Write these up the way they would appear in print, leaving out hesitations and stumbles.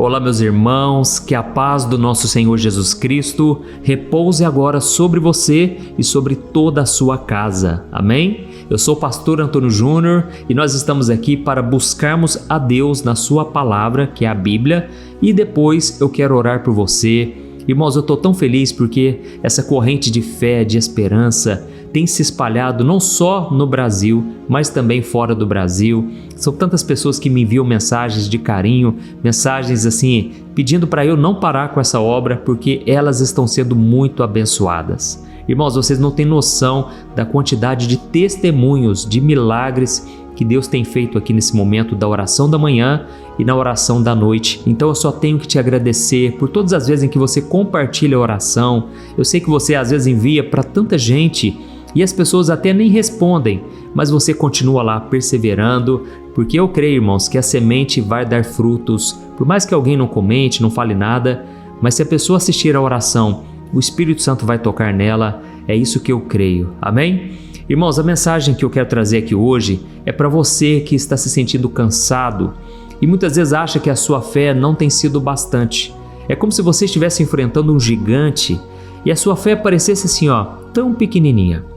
Olá, meus irmãos, que a paz do nosso Senhor Jesus Cristo repouse agora sobre você e sobre toda a sua casa. Amém? Eu sou o pastor Antônio Júnior e nós estamos aqui para buscarmos a Deus na sua palavra, que é a Bíblia, e depois eu quero orar por você. Irmãos, eu estou tão feliz porque essa corrente de fé, de esperança, tem se espalhado não só no Brasil, mas também fora do Brasil. São tantas pessoas que me enviam mensagens de carinho, mensagens assim, pedindo para eu não parar com essa obra, porque elas estão sendo muito abençoadas. Irmãos, vocês não têm noção da quantidade de testemunhos, de milagres que Deus tem feito aqui nesse momento da oração da manhã e na oração da noite. Então eu só tenho que te agradecer por todas as vezes em que você compartilha a oração. Eu sei que você às vezes envia para tanta gente e as pessoas até nem respondem, mas você continua lá perseverando, porque eu creio, irmãos, que a semente vai dar frutos. Por mais que alguém não comente, não fale nada, mas se a pessoa assistir a oração, o Espírito Santo vai tocar nela. É isso que eu creio. Amém? Irmãos, a mensagem que eu quero trazer aqui hoje é para você que está se sentindo cansado e muitas vezes acha que a sua fé não tem sido bastante. É como se você estivesse enfrentando um gigante e a sua fé parecesse assim, tão pequenininha.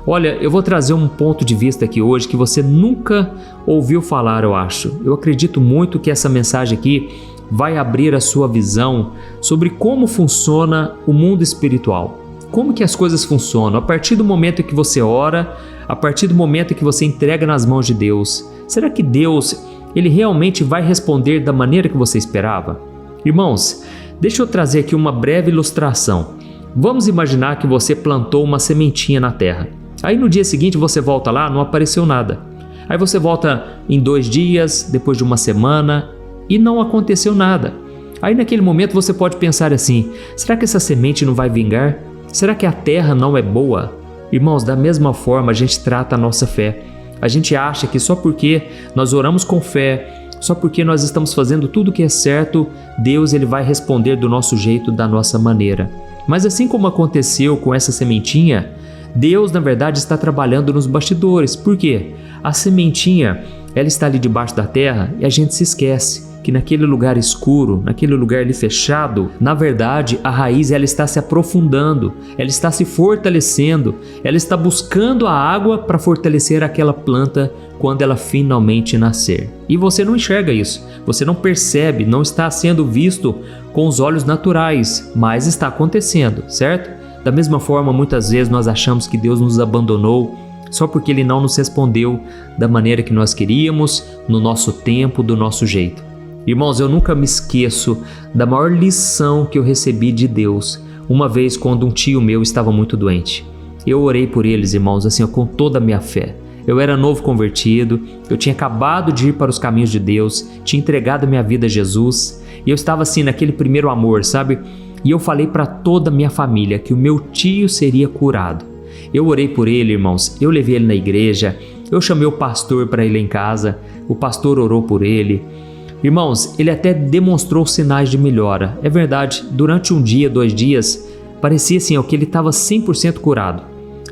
Olha, eu vou trazer um ponto de vista aqui hoje que você nunca ouviu falar, eu acho. Eu acredito muito que essa mensagem aqui vai abrir a sua visão sobre como funciona o mundo espiritual. Como que as coisas funcionam? A partir do momento em que você ora, a partir do momento em que você entrega nas mãos de Deus, será que Deus, Ele realmente vai responder da maneira que você esperava? Irmãos, deixa eu trazer aqui uma breve ilustração. Vamos imaginar que você plantou uma sementinha na terra. Aí no dia seguinte você volta lá, não apareceu nada. Aí você volta em 2 dias, depois de uma semana, e não aconteceu nada. Aí naquele momento você pode pensar assim, será que essa semente não vai vingar? Será que a terra não é boa? Irmãos, da mesma forma a gente trata a nossa fé. A gente acha que só porque nós oramos com fé, só porque nós estamos fazendo tudo o que é certo, Deus ele vai responder do nosso jeito, da nossa maneira. Mas assim como aconteceu com essa sementinha, Deus, na verdade, está trabalhando nos bastidores. Por quê? A sementinha, ela está ali debaixo da terra e a gente se esquece que naquele lugar escuro, naquele lugar ali fechado, na verdade, a raiz ela está se aprofundando, ela está se fortalecendo, ela está buscando a água para fortalecer aquela planta quando ela finalmente nascer. E você não enxerga isso, você não percebe, não está sendo visto com os olhos naturais, mas está acontecendo, certo? Da mesma forma, muitas vezes nós achamos que Deus nos abandonou só porque Ele não nos respondeu da maneira que nós queríamos, no nosso tempo, do nosso jeito. Irmãos, eu nunca me esqueço da maior lição que eu recebi de Deus, uma vez quando um tio meu estava muito doente. Eu orei por eles, irmãos, assim, com toda a minha fé. Eu era novo convertido, eu tinha acabado de ir para os caminhos de Deus, tinha entregado a minha vida a Jesus, e eu estava assim naquele primeiro amor, sabe? E eu falei para toda a minha família que o meu tio seria curado. Eu orei por ele, irmãos, eu levei ele na igreja, eu chamei o pastor para ir lá em casa, o pastor orou por ele. Irmãos, ele até demonstrou sinais de melhora. É verdade, durante 1 dia, 2 dias, parecia assim que ele estava 100% curado.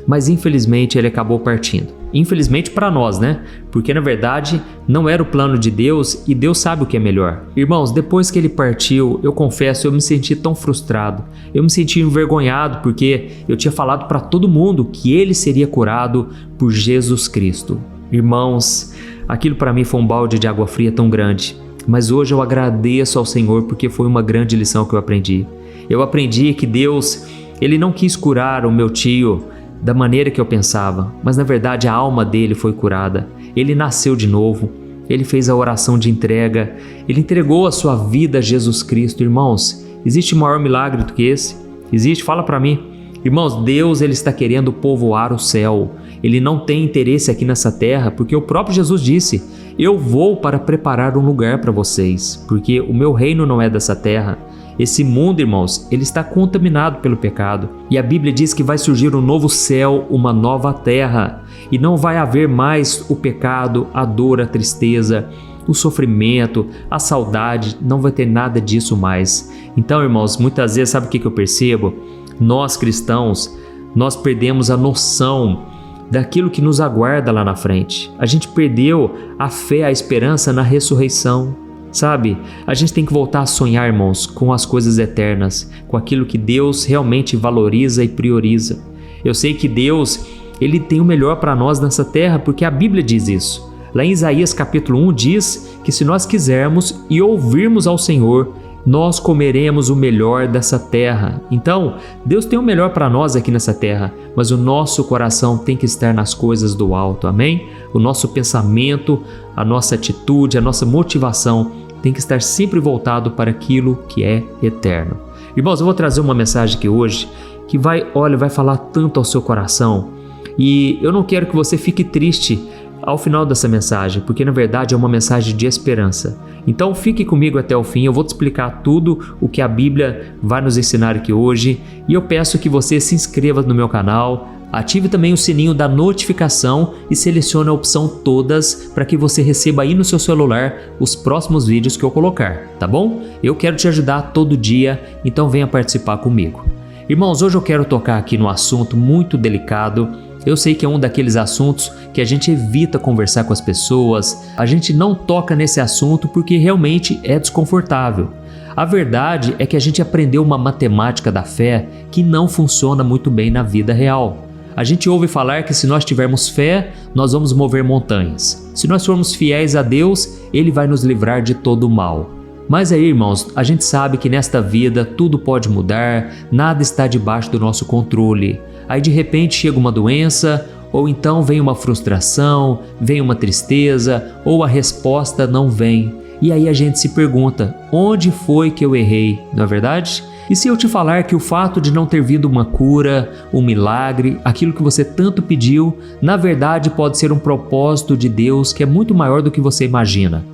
Mas infelizmente ele acabou partindo. Infelizmente para nós, né? Porque na verdade não era o plano de Deus e Deus sabe o que é melhor. Irmãos, depois que ele partiu, eu confesso, eu me senti tão frustrado. Eu me senti envergonhado porque eu tinha falado para todo mundo que ele seria curado por Jesus Cristo. Irmãos, aquilo para mim foi um balde de água fria tão grande. Mas hoje eu agradeço ao Senhor porque foi uma grande lição que eu aprendi. Eu aprendi que Deus, Ele não quis curar o meu tio da maneira que eu pensava, mas na verdade a alma dele foi curada. Ele nasceu de novo, ele fez a oração de entrega, ele entregou a sua vida a Jesus Cristo. Irmãos, existe maior milagre do que esse? Existe? Fala para mim. Irmãos, Deus ele está querendo povoar o céu. Ele não tem interesse aqui nessa terra, porque o próprio Jesus disse, eu vou para preparar um lugar para vocês, porque o meu reino não é dessa terra. Esse mundo, irmãos, ele está contaminado pelo pecado. E a Bíblia diz que vai surgir um novo céu, uma nova terra. E não vai haver mais o pecado, a dor, a tristeza, o sofrimento, a saudade. Não vai ter nada disso mais. Então, irmãos, muitas vezes, sabe o que eu percebo? Nós cristãos, nós perdemos a noção daquilo que nos aguarda lá na frente. A gente perdeu a fé, a esperança na ressurreição. Sabe, a gente tem que voltar a sonhar, irmãos, com as coisas eternas, com aquilo que Deus realmente valoriza e prioriza. Eu sei que Deus, Ele tem o melhor para nós nessa terra, porque a Bíblia diz isso. Lá em Isaías capítulo 1 diz que se nós quisermos e ouvirmos ao Senhor, nós comeremos o melhor dessa terra. Então, Deus tem o melhor para nós aqui nessa terra, mas o nosso coração tem que estar nas coisas do alto, amém? O nosso pensamento, a nossa atitude, a nossa motivação tem que estar sempre voltado para aquilo que é eterno. Irmãos, eu vou trazer uma mensagem aqui hoje que vai falar tanto ao seu coração, e eu não quero que você fique triste ao final dessa mensagem, porque na verdade é uma mensagem de esperança. Então fique comigo até o fim, eu vou te explicar tudo o que a Bíblia vai nos ensinar aqui hoje, e eu peço que você se inscreva no meu canal, ative também o sininho da notificação e selecione a opção todas para que você receba aí no seu celular os próximos vídeos que eu colocar, tá bom? Eu quero te ajudar todo dia, então venha participar comigo. Irmãos, hoje eu quero tocar aqui num assunto muito delicado. Eu sei que é um daqueles assuntos que a gente evita conversar com as pessoas, a gente não toca nesse assunto porque realmente é desconfortável. A verdade é que a gente aprendeu uma matemática da fé que não funciona muito bem na vida real. A gente ouve falar que se nós tivermos fé, nós vamos mover montanhas. Se nós formos fiéis a Deus, Ele vai nos livrar de todo o mal. Mas aí, irmãos, a gente sabe que nesta vida tudo pode mudar, nada está debaixo do nosso controle. Aí de repente chega uma doença, ou então vem uma frustração, vem uma tristeza, ou a resposta não vem. E aí a gente se pergunta, onde foi que eu errei, não é verdade? E se eu te falar que o fato de não ter vindo uma cura, um milagre, aquilo que você tanto pediu, na verdade pode ser um propósito de Deus que é muito maior do que você imagina.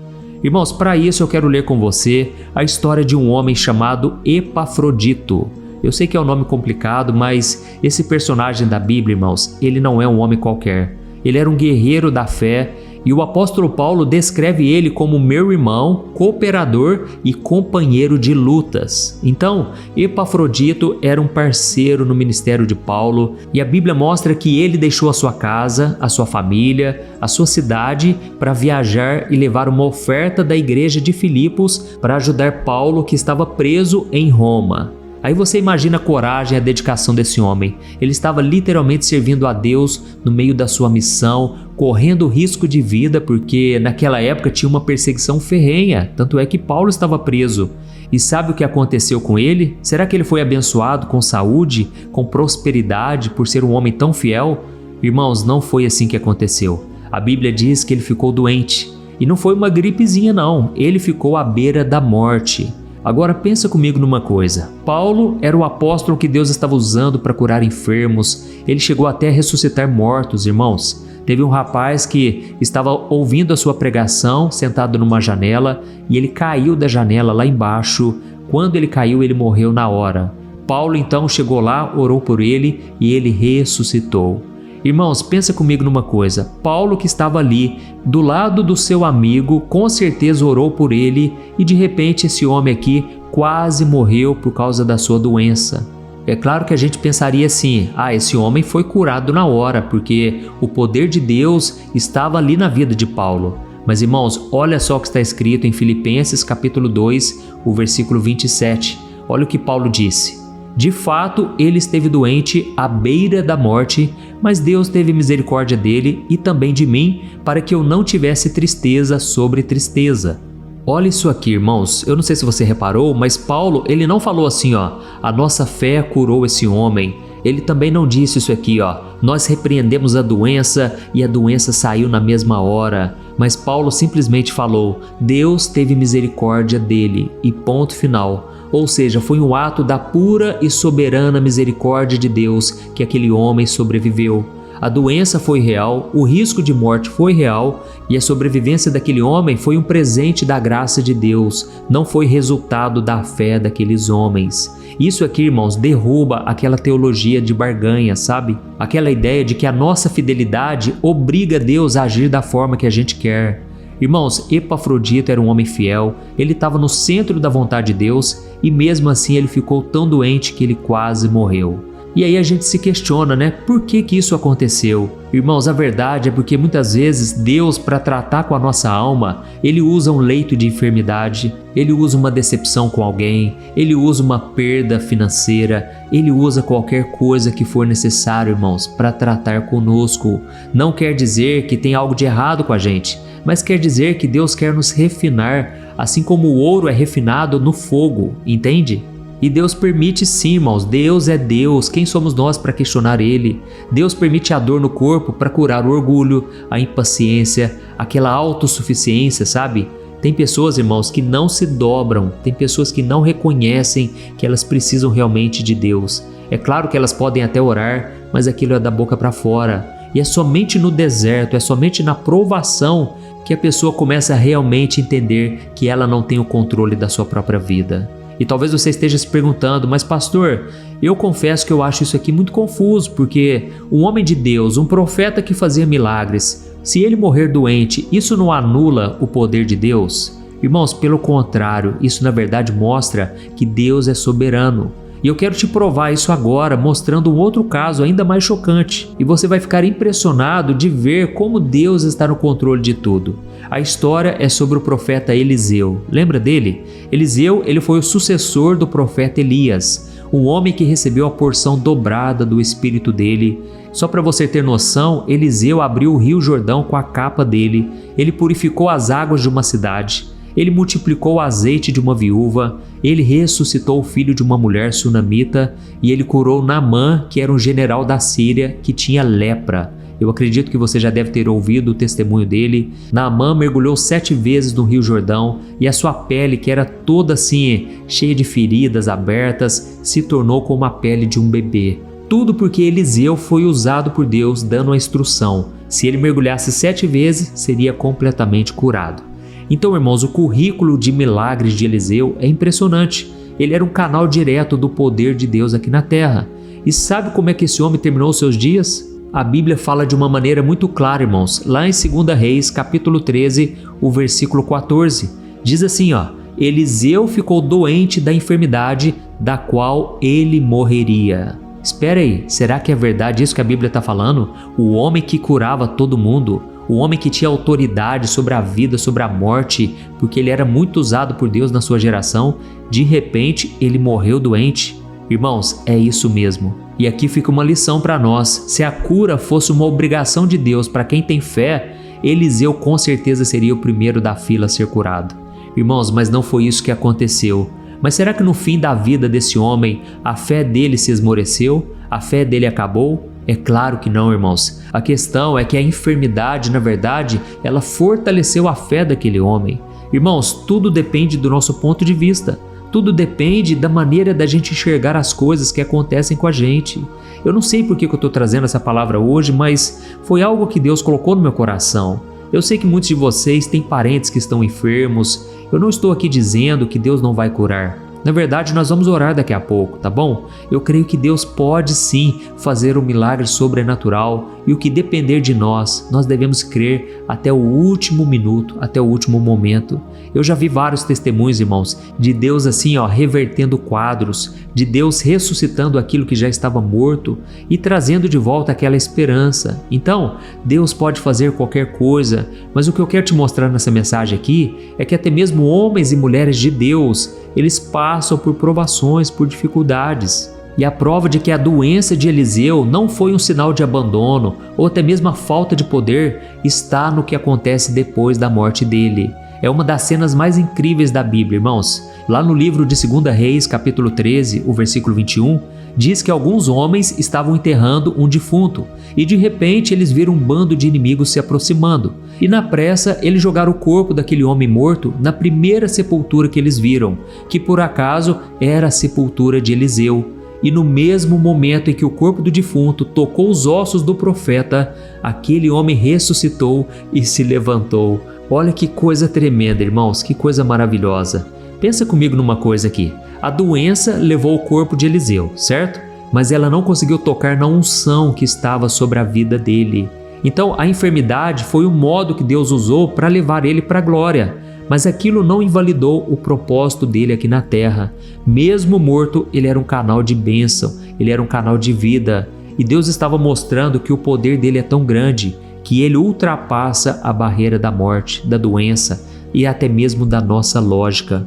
Irmãos, para isso eu quero ler com você a história de um homem chamado Epafrodito. Eu sei que é um nome complicado, mas esse personagem da Bíblia, irmãos, ele não é um homem qualquer. Ele era um guerreiro da fé, e o apóstolo Paulo descreve ele como meu irmão, cooperador e companheiro de lutas. Então, Epafrodito era um parceiro no ministério de Paulo, e a Bíblia mostra que ele deixou a sua casa, a sua família, a sua cidade para viajar e levar uma oferta da igreja de Filipos para ajudar Paulo, que estava preso em Roma. Aí você imagina a coragem e a dedicação desse homem. Ele estava literalmente servindo a Deus no meio da sua missão, correndo risco de vida, porque naquela época tinha uma perseguição ferrenha, tanto é que Paulo estava preso. E sabe o que aconteceu com ele? Será que ele foi abençoado com saúde, com prosperidade por ser um homem tão fiel? Irmãos, não foi assim que aconteceu. A Bíblia diz que ele ficou doente. E não foi uma gripezinha não, ele ficou à beira da morte. Agora pensa comigo numa coisa. Paulo era o apóstolo que Deus estava usando para curar enfermos. Ele chegou até a ressuscitar mortos, irmãos. Teve um rapaz que estava ouvindo a sua pregação, sentado numa janela, e ele caiu da janela lá embaixo. Quando ele caiu, ele morreu na hora. Paulo então chegou lá, orou por ele e ele ressuscitou. Irmãos, pensa comigo numa coisa. Paulo, que estava ali do lado do seu amigo, com certeza orou por ele, e de repente esse homem aqui quase morreu por causa da sua doença. É claro que a gente pensaria assim, esse homem foi curado na hora, porque o poder de Deus estava ali na vida de Paulo. Mas irmãos, olha só o que está escrito em Filipenses capítulo 2, o versículo 27. Olha o que Paulo disse. De fato, ele esteve doente à beira da morte, mas Deus teve misericórdia dele e também de mim, para que eu não tivesse tristeza sobre tristeza. Olha isso aqui, irmãos. Eu não sei se você reparou, mas Paulo, ele não falou assim, a nossa fé curou esse homem. Ele também não disse isso aqui, nós repreendemos a doença e a doença saiu na mesma hora. Mas Paulo simplesmente falou, Deus teve misericórdia dele e ponto final. Ou seja, foi um ato da pura e soberana misericórdia de Deus que aquele homem sobreviveu. A doença foi real, o risco de morte foi real e a sobrevivência daquele homem foi um presente da graça de Deus, não foi resultado da fé daqueles homens. Isso aqui, irmãos, derruba aquela teologia de barganha, sabe? Aquela ideia de que a nossa fidelidade obriga Deus a agir da forma que a gente quer. Irmãos, Epafrodito era um homem fiel, ele estava no centro da vontade de Deus e mesmo assim ele ficou tão doente que ele quase morreu. E aí a gente se questiona, né? Por que que isso aconteceu? Irmãos, a verdade é porque muitas vezes Deus, para tratar com a nossa alma, Ele usa um leito de enfermidade, Ele usa uma decepção com alguém, Ele usa uma perda financeira, Ele usa qualquer coisa que for necessário, irmãos, para tratar conosco. Não quer dizer que tem algo de errado com a gente, mas quer dizer que Deus quer nos refinar, assim como o ouro é refinado no fogo, entende? E Deus permite sim, irmãos. Deus é Deus. Quem somos nós para questionar Ele? Deus permite a dor no corpo para curar o orgulho, a impaciência, aquela autossuficiência, sabe? Tem pessoas, irmãos, que não se dobram. Tem pessoas que não reconhecem que elas precisam realmente de Deus. É claro que elas podem até orar, mas aquilo é da boca para fora. E é somente no deserto, é somente na provação que a pessoa começa a realmente entender que ela não tem o controle da sua própria vida. E talvez você esteja se perguntando, mas pastor, eu confesso que eu acho isso aqui muito confuso, porque um homem de Deus, um profeta que fazia milagres, se ele morrer doente, isso não anula o poder de Deus? Irmãos, pelo contrário, isso na verdade mostra que Deus é soberano. E eu quero te provar isso agora, mostrando um outro caso ainda mais chocante. E você vai ficar impressionado de ver como Deus está no controle de tudo. A história é sobre o profeta Eliseu. Lembra dele? Eliseu, ele foi o sucessor do profeta Elias, um homem que recebeu a porção dobrada do espírito dele. Só para você ter noção, Eliseu abriu o rio Jordão com a capa dele, ele purificou as águas de uma cidade, ele multiplicou o azeite de uma viúva, ele ressuscitou o filho de uma mulher sunamita e ele curou Naamã, que era um general da Síria que tinha lepra. Eu acredito que você já deve ter ouvido o testemunho dele. Naamã mergulhou 7 vezes no rio Jordão e a sua pele, que era toda assim, cheia de feridas abertas, se tornou como a pele de um bebê. Tudo porque Eliseu foi usado por Deus dando a instrução. Se ele mergulhasse 7 vezes, seria completamente curado. Então, irmãos, o currículo de milagres de Eliseu é impressionante. Ele era um canal direto do poder de Deus aqui na terra. E sabe como é que esse homem terminou os seus dias? A Bíblia fala de uma maneira muito clara, irmãos. Lá em 2 Reis, capítulo 13, o versículo 14, diz assim, ó: Eliseu ficou doente da enfermidade da qual ele morreria. Espera aí, será que é verdade isso que a Bíblia está falando? O homem que curava todo mundo, o homem que tinha autoridade sobre a vida, sobre a morte, porque ele era muito usado por Deus na sua geração, de repente ele morreu doente? Irmãos, é isso mesmo. E aqui fica uma lição para nós. Se a cura fosse uma obrigação de Deus para quem tem fé, Eliseu com certeza seria o primeiro da fila a ser curado. Irmãos, mas não foi isso que aconteceu. Mas será que no fim da vida desse homem, a fé dele se esmoreceu? A fé dele acabou? É claro que não, irmãos. A questão é que a enfermidade, na verdade, ela fortaleceu a fé daquele homem. Irmãos, tudo depende do nosso ponto de vista. Tudo depende da maneira da gente enxergar as coisas que acontecem com a gente. Eu não sei por que eu estou trazendo essa palavra hoje, mas foi algo que Deus colocou no meu coração. Eu sei que muitos de vocês têm parentes que estão enfermos. Eu não estou aqui dizendo que Deus não vai curar. Na verdade, nós vamos orar daqui a pouco, tá bom? Eu creio que Deus pode sim fazer um milagre sobrenatural e o que depender de nós, nós devemos crer até o último minuto, até o último momento. Eu já vi vários testemunhos, irmãos, de Deus assim, revertendo quadros, de Deus ressuscitando aquilo que já estava morto e trazendo de volta aquela esperança. Então, Deus pode fazer qualquer coisa, mas o que eu quero te mostrar nessa mensagem aqui é que até mesmo homens e mulheres de Deus, eles passam por provações, por dificuldades. E a prova de que a doença de Eliseu não foi um sinal de abandono ou até mesmo a falta de poder está no que acontece depois da morte dele. É uma das cenas mais incríveis da Bíblia, irmãos. Lá no livro de 2 Reis, capítulo 13, o versículo 21, diz que alguns homens estavam enterrando um defunto e de repente eles viram um bando de inimigos se aproximando. E na pressa eles jogaram o corpo daquele homem morto na primeira sepultura que eles viram, que por acaso era a sepultura de Eliseu. E no mesmo momento em que o corpo do defunto tocou os ossos do profeta, aquele homem ressuscitou e se levantou. Olha que coisa tremenda, irmãos, que coisa maravilhosa. Pensa comigo numa coisa aqui. A doença levou o corpo de Eliseu, certo? Mas ela não conseguiu tocar na unção que estava sobre a vida dele. Então a enfermidade foi o modo que Deus usou para levar ele para a glória. mas aquilo não invalidou o propósito dele aqui na terra. Mesmo morto, ele era um canal de bênção, ele era um canal de vida. E Deus estava mostrando que o poder dele é tão grande que ele ultrapassa a barreira da morte, da doença e até mesmo da nossa lógica.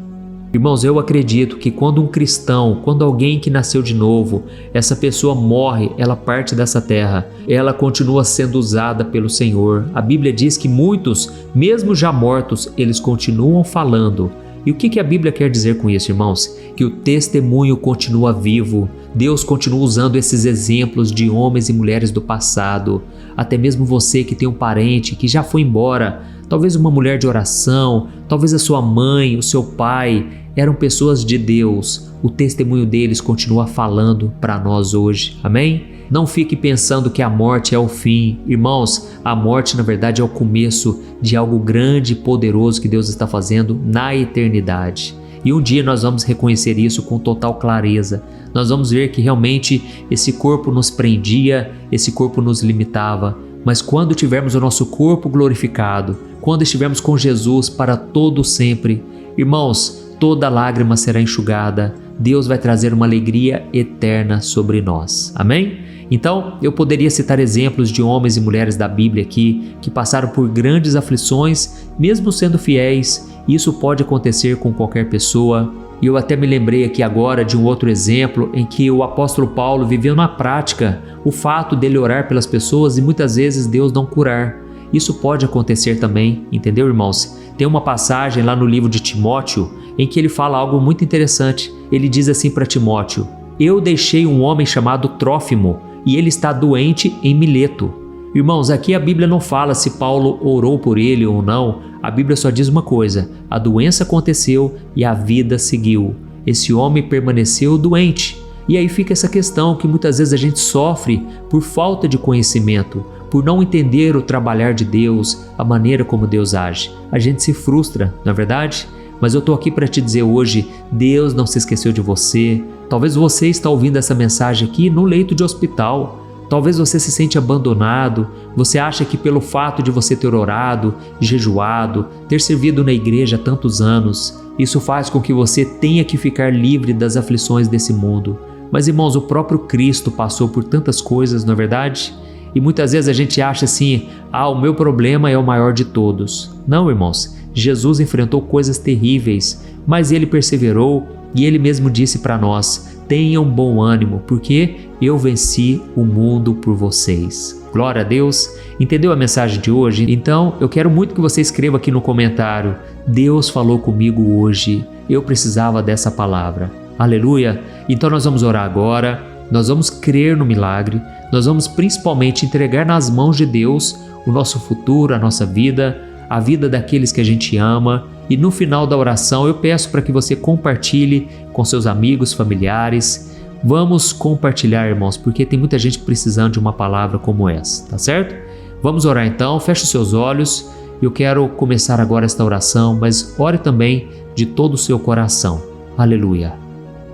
Irmãos, eu acredito que quando um cristão, quando alguém que nasceu de novo, essa pessoa morre, ela parte dessa terra, ela continua sendo usada pelo Senhor. A Bíblia diz que muitos, mesmo já mortos, eles continuam falando. E o que a Bíblia quer dizer com isso, irmãos? Que o testemunho continua vivo. Deus continua usando esses exemplos de homens e mulheres do passado. Até mesmo você que tem um parente que já foi embora, talvez uma mulher de oração, talvez a sua mãe, o seu pai, eram pessoas de Deus. O testemunho deles continua falando para nós hoje. Amém? Não fique pensando que a morte é o fim. Irmãos, a morte na verdade é o começo de algo grande e poderoso que Deus está fazendo na eternidade. E um dia nós vamos reconhecer isso com total clareza. Nós vamos ver que realmente esse corpo nos prendia, esse corpo nos limitava. Mas quando tivermos o nosso corpo glorificado, quando estivermos com Jesus para todo sempre, irmãos, toda lágrima será enxugada. Deus vai trazer uma alegria eterna sobre nós. Amém? Então, eu poderia citar exemplos de homens e mulheres da Bíblia aqui que passaram por grandes aflições, mesmo sendo fiéis. Isso pode acontecer com qualquer pessoa. E eu até me lembrei aqui agora de um outro exemplo em que o apóstolo Paulo viveu na prática o fato dele orar pelas pessoas e muitas vezes Deus não curar. Isso pode acontecer também, entendeu, irmãos? Tem uma passagem lá no livro de Timóteo em que ele fala algo muito interessante. Ele diz assim para Timóteo: eu deixei um homem chamado Trófimo e ele está doente em Mileto. Irmãos, aqui a Bíblia não fala se Paulo orou por ele ou não. A Bíblia só diz uma coisa: a doença aconteceu e a vida seguiu. Esse homem permaneceu doente. E aí fica essa questão que muitas vezes a gente sofre por falta de conhecimento, por não entender o trabalhar de Deus, a maneira como Deus age. A gente se frustra, não é verdade? Mas eu estou aqui para te dizer hoje, Deus não se esqueceu de você. Talvez você está ouvindo essa mensagem aqui no leito de hospital. Talvez você se sente abandonado, você acha que pelo fato de você ter orado, jejuado, ter servido na igreja há tantos anos, isso faz com que você tenha que ficar livre das aflições desse mundo. Mas irmãos, o próprio Cristo passou por tantas coisas, não é verdade? E muitas vezes a gente acha assim, o meu problema é o maior de todos. Não, irmãos, Jesus enfrentou coisas terríveis, mas ele perseverou e ele mesmo disse para nós: tenham bom ânimo, porque eu venci o mundo por vocês. Glória a Deus. Entendeu a mensagem de hoje? Então, eu quero muito que você escreva aqui no comentário: Deus falou comigo hoje, eu precisava dessa palavra. Aleluia. Então nós vamos orar agora, nós vamos crer no milagre, nós vamos principalmente entregar nas mãos de Deus o nosso futuro, a nossa vida, a vida daqueles que a gente ama. E no final da oração eu peço para que você compartilhe com seus amigos, familiares. Vamos compartilhar, irmãos, porque tem muita gente precisando de uma palavra como essa, tá certo? Vamos orar então, feche os seus olhos. Eu quero começar agora esta oração, mas ore também de todo o seu coração. Aleluia.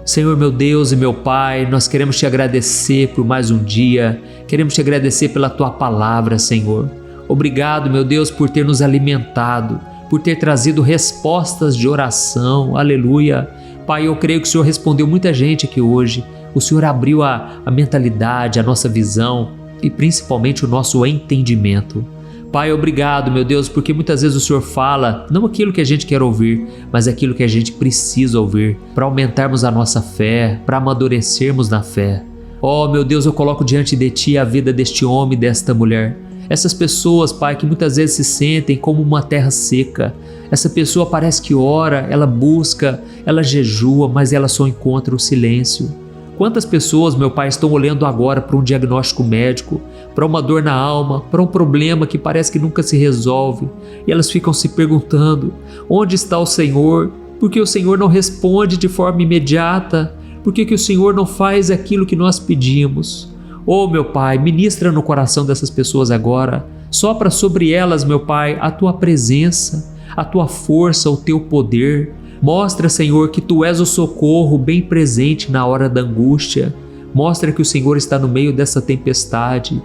Senhor, meu Deus e meu Pai, nós queremos te agradecer por mais um dia, queremos te agradecer pela tua palavra, Senhor. Obrigado, meu Deus, por ter nos alimentado, por ter trazido respostas de oração, aleluia. Pai, eu creio que o Senhor respondeu muita gente aqui hoje. O Senhor abriu a mentalidade, a nossa visão e principalmente o nosso entendimento. Pai, obrigado, meu Deus, porque muitas vezes o Senhor fala não aquilo que a gente quer ouvir, mas aquilo que a gente precisa ouvir para aumentarmos a nossa fé, para amadurecermos na fé. Oh, meu Deus, eu coloco diante de Ti a vida deste homem e desta mulher. Essas pessoas, Pai, que muitas vezes se sentem como uma terra seca. Essa pessoa parece que ora, ela busca, ela jejua, mas ela só encontra o silêncio. Quantas pessoas, meu Pai, estão olhando agora para um diagnóstico médico, para uma dor na alma, para um problema que parece que nunca se resolve, e elas ficam se perguntando: onde está o Senhor? Por que o Senhor não responde de forma imediata? Por que o Senhor não faz aquilo que nós pedimos? Oh, meu Pai, ministra no coração dessas pessoas agora, sopra sobre elas, meu Pai, a Tua presença, a Tua força, o Teu poder. Mostra, Senhor, que Tu és o socorro bem presente na hora da angústia. Mostra que o Senhor está no meio dessa tempestade.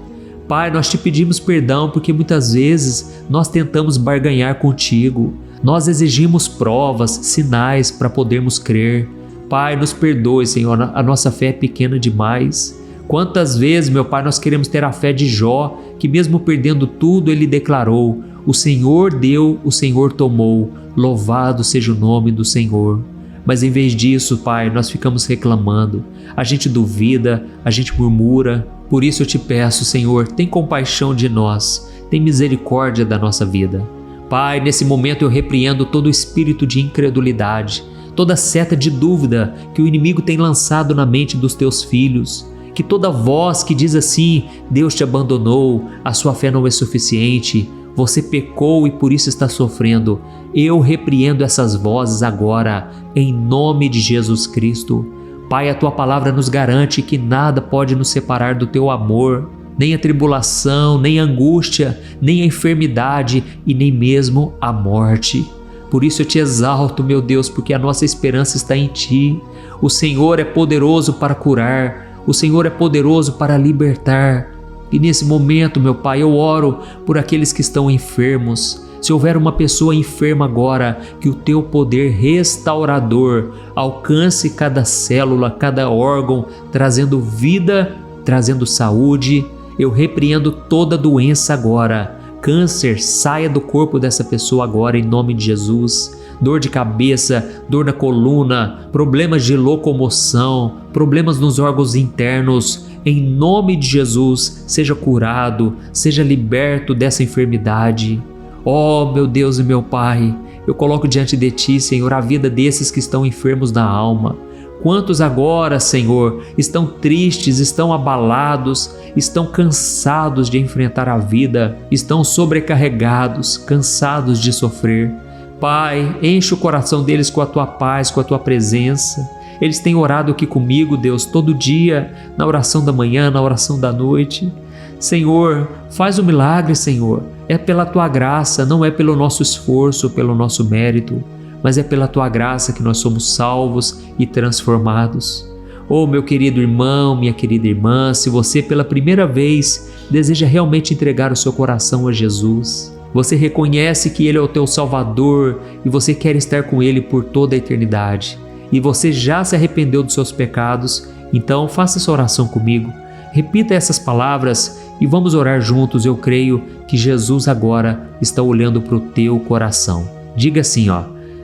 Pai, nós Te pedimos perdão porque muitas vezes nós tentamos barganhar contigo. Nós exigimos provas, sinais para podermos crer. Pai, nos perdoe, Senhor, a nossa fé é pequena demais. Quantas vezes, meu Pai, nós queremos ter a fé de Jó, que mesmo perdendo tudo, ele declarou: o Senhor deu, o Senhor tomou, louvado seja o nome do Senhor. Mas em vez disso, Pai, nós ficamos reclamando, a gente duvida, a gente murmura. Por isso eu te peço, Senhor, tem compaixão de nós, tem misericórdia da nossa vida. Pai, nesse momento eu repreendo todo o espírito de incredulidade, toda seta de dúvida que o inimigo tem lançado na mente dos teus filhos, que toda voz que diz assim: Deus te abandonou, a sua fé não é suficiente, você pecou e por isso está sofrendo. Eu repreendo essas vozes agora, em nome de Jesus Cristo. Pai, a tua palavra nos garante que nada pode nos separar do teu amor, nem a tribulação, nem a angústia, nem a enfermidade e nem mesmo a morte. Por isso eu te exalto, meu Deus, porque a nossa esperança está em ti. O Senhor é poderoso para curar, o Senhor é poderoso para libertar. E nesse momento, meu Pai, eu oro por aqueles que estão enfermos. Se houver uma pessoa enferma agora, que o teu poder restaurador alcance cada célula, cada órgão, trazendo vida, trazendo saúde. Eu repreendo toda doença agora. Câncer, saia do corpo dessa pessoa agora em nome de Jesus. Dor de cabeça, dor na coluna, problemas de locomoção, problemas nos órgãos internos. Em nome de Jesus, seja curado, seja liberto dessa enfermidade. Oh, meu Deus e meu Pai, eu coloco diante de Ti, Senhor, a vida desses que estão enfermos da alma. Quantos agora, Senhor, estão tristes, estão abalados, estão cansados de enfrentar a vida, estão sobrecarregados, cansados de sofrer. Pai, enche o coração deles com a Tua paz, com a Tua presença. Eles têm orado aqui comigo, Deus, todo dia, na oração da manhã, na oração da noite. Senhor, faz um milagre, Senhor. É pela Tua graça, não é pelo nosso esforço, pelo nosso mérito, mas é pela Tua graça que nós somos salvos e transformados. Oh, meu querido irmão, minha querida irmã, se você pela primeira vez deseja realmente entregar o seu coração a Jesus, você reconhece que Ele é o teu Salvador e você quer estar com Ele por toda a eternidade, e você já se arrependeu dos seus pecados, então faça essa oração comigo. Repita essas palavras e vamos orar juntos. Eu creio que Jesus agora está olhando para o teu coração. Diga assim,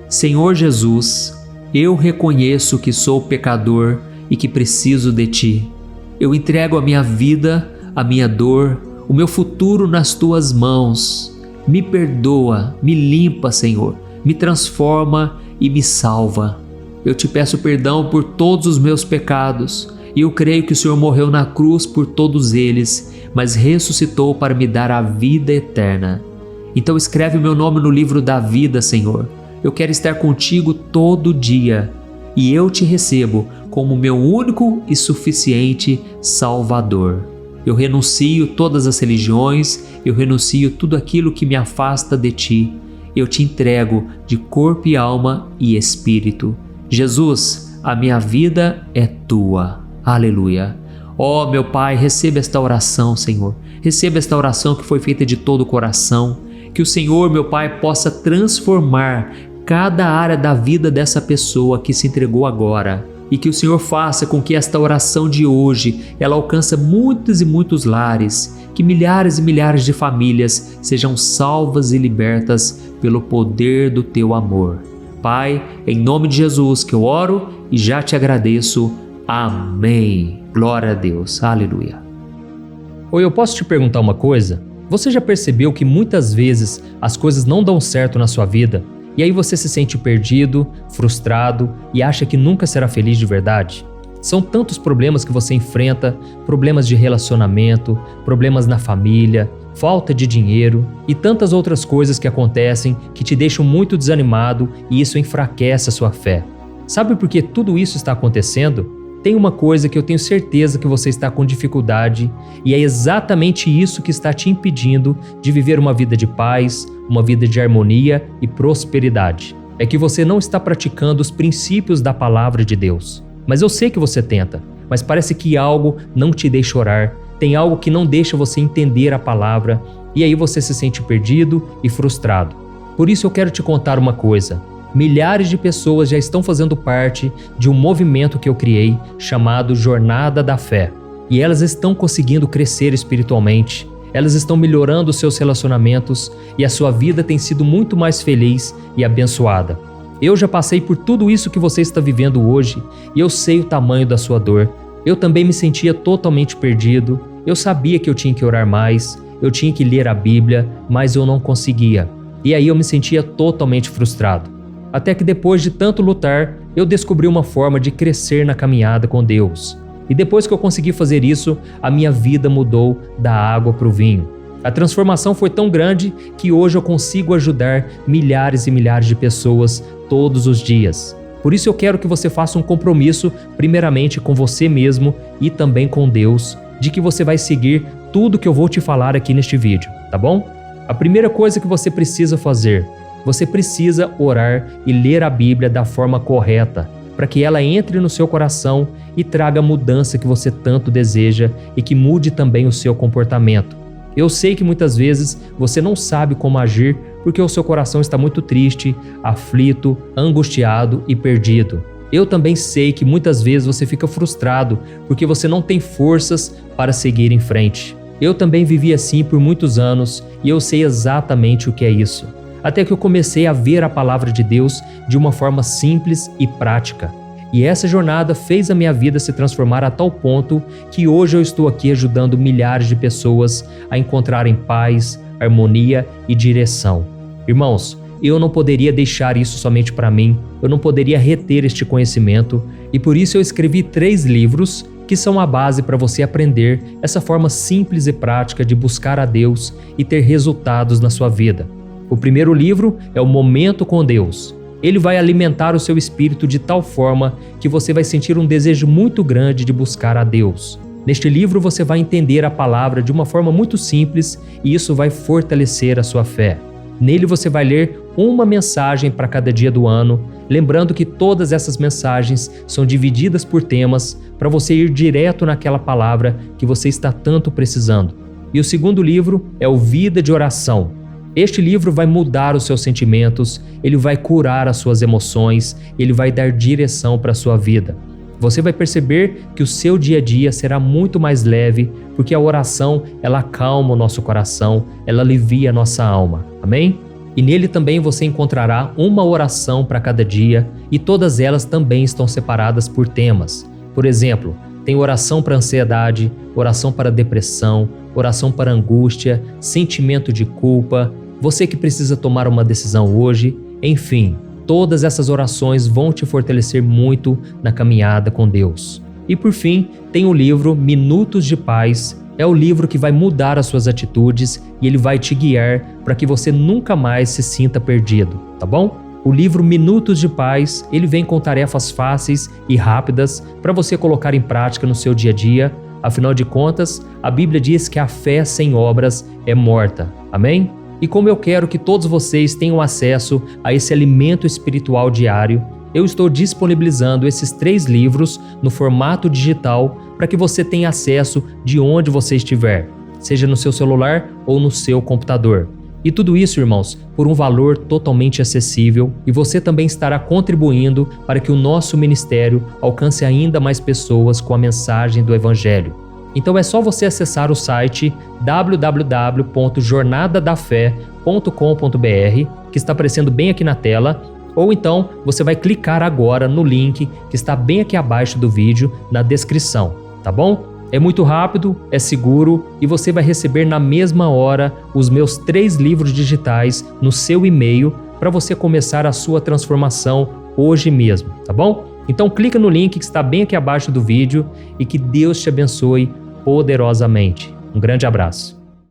Senhor Jesus, eu reconheço que sou pecador e que preciso de Ti. Eu entrego a minha vida, a minha dor, o meu futuro nas Tuas mãos. Me perdoa, me limpa, Senhor, me transforma e me salva. Eu te peço perdão por todos os meus pecados e eu creio que o Senhor morreu na cruz por todos eles, mas ressuscitou para me dar a vida eterna. Então escreve o meu nome no livro da vida, Senhor. Eu quero estar contigo todo dia e eu te recebo como meu único e suficiente Salvador. Eu renuncio todas as religiões, eu renuncio tudo aquilo que me afasta de Ti. Eu te entrego de corpo e alma e espírito. Jesus, a minha vida é Tua. Aleluia. Oh, meu Pai, receba esta oração, Senhor. Receba esta oração que foi feita de todo o coração. Que o Senhor, meu Pai, possa transformar cada área da vida dessa pessoa que se entregou agora. E que o Senhor faça com que esta oração de hoje, ela alcance muitos e muitos lares. Que milhares e milhares de famílias sejam salvas e libertas pelo poder do Teu amor. Pai, em nome de Jesus que eu oro e já te agradeço. Amém. Glória a Deus. Aleluia. Oi, eu posso te perguntar uma coisa? Você já percebeu que muitas vezes as coisas não dão certo na sua vida e aí você se sente perdido, frustrado e acha que nunca será feliz de verdade? São tantos problemas que você enfrenta, problemas de relacionamento, problemas na família, falta de dinheiro e tantas outras coisas que acontecem que te deixam muito desanimado e isso enfraquece a sua fé. Sabe por que tudo isso está acontecendo? Tem uma coisa que eu tenho certeza que você está com dificuldade e é exatamente isso que está te impedindo de viver uma vida de paz, uma vida de harmonia e prosperidade. É que você não está praticando os princípios da palavra de Deus. Mas eu sei que você tenta, mas parece que algo não te deixa orar, tem algo que não deixa você entender a palavra e aí você se sente perdido e frustrado. Por isso eu quero te contar uma coisa. Milhares de pessoas já estão fazendo parte de um movimento que eu criei chamado Jornada da Fé. E elas estão conseguindo crescer espiritualmente. Elas estão melhorando seus relacionamentos e a sua vida tem sido muito mais feliz e abençoada. Eu já passei por tudo isso que você está vivendo hoje e eu sei o tamanho da sua dor. Eu também me sentia totalmente perdido. Eu sabia que eu tinha que orar mais, eu tinha que ler a Bíblia, mas eu não conseguia. E aí eu me sentia totalmente frustrado. Até que depois de tanto lutar, eu descobri uma forma de crescer na caminhada com Deus. E depois que eu consegui fazer isso, a minha vida mudou da água para o vinho. A transformação foi tão grande que hoje eu consigo ajudar milhares e milhares de pessoas todos os dias. Por isso eu quero que você faça um compromisso, primeiramente com você mesmo e também com Deus, de que você vai seguir tudo que eu vou te falar aqui neste vídeo, tá bom? A primeira coisa que você precisa fazer, você precisa orar e ler a Bíblia da forma correta, para que ela entre no seu coração e traga a mudança que você tanto deseja e que mude também o seu comportamento. Eu sei que muitas vezes você não sabe como agir porque o seu coração está muito triste, aflito, angustiado e perdido. Eu também sei que muitas vezes você fica frustrado porque você não tem forças para seguir em frente. Eu também vivi assim por muitos anos e eu sei exatamente o que é isso. Até que eu comecei a ver a palavra de Deus de uma forma simples e prática. E essa jornada fez a minha vida se transformar a tal ponto que hoje eu estou aqui ajudando milhares de pessoas a encontrarem paz, harmonia e direção. Irmãos, eu não poderia deixar isso somente para mim, eu não poderia reter este conhecimento e por isso eu escrevi 3 livros que são a base para você aprender essa forma simples e prática de buscar a Deus e ter resultados na sua vida. O primeiro livro é o Momento com Deus. Ele vai alimentar o seu espírito de tal forma que você vai sentir um desejo muito grande de buscar a Deus. Neste livro você vai entender a palavra de uma forma muito simples e isso vai fortalecer a sua fé. Nele você vai ler uma mensagem para cada dia do ano, lembrando que todas essas mensagens são divididas por temas para você ir direto naquela palavra que você está tanto precisando. E o segundo livro é o Vida de Oração. Este livro vai mudar os seus sentimentos, ele vai curar as suas emoções, ele vai dar direção para a sua vida. Você vai perceber que o seu dia a dia será muito mais leve, porque a oração, ela acalma o nosso coração, ela alivia a nossa alma. Amém? E nele também você encontrará uma oração para cada dia e todas elas também estão separadas por temas. Por exemplo, tem oração para ansiedade, oração para depressão, oração para angústia, sentimento de culpa, você que precisa tomar uma decisão hoje, enfim, todas essas orações vão te fortalecer muito na caminhada com Deus. E por fim, tem o livro Minutos de Paz, é o livro que vai mudar as suas atitudes e ele vai te guiar para que você nunca mais se sinta perdido, tá bom? O livro Minutos de Paz, ele vem com tarefas fáceis e rápidas para você colocar em prática no seu dia a dia. Afinal de contas, a Bíblia diz que a fé sem obras é morta. Amém? E como eu quero que todos vocês tenham acesso a esse alimento espiritual diário, eu estou disponibilizando esses 3 livros no formato digital para que você tenha acesso de onde você estiver, seja no seu celular ou no seu computador. E tudo isso, irmãos, por um valor totalmente acessível e você também estará contribuindo para que o nosso ministério alcance ainda mais pessoas com a mensagem do Evangelho. Então é só você acessar o site www.jornadadafé.com.br, que está aparecendo bem aqui na tela, ou então você vai clicar agora no link que está bem aqui abaixo do vídeo, na descrição, tá bom? É muito rápido, é seguro e você vai receber na mesma hora os meus 3 livros digitais no seu e-mail para você começar a sua transformação hoje mesmo, tá bom? Então clica no link que está bem aqui abaixo do vídeo e que Deus te abençoe poderosamente. Um grande abraço.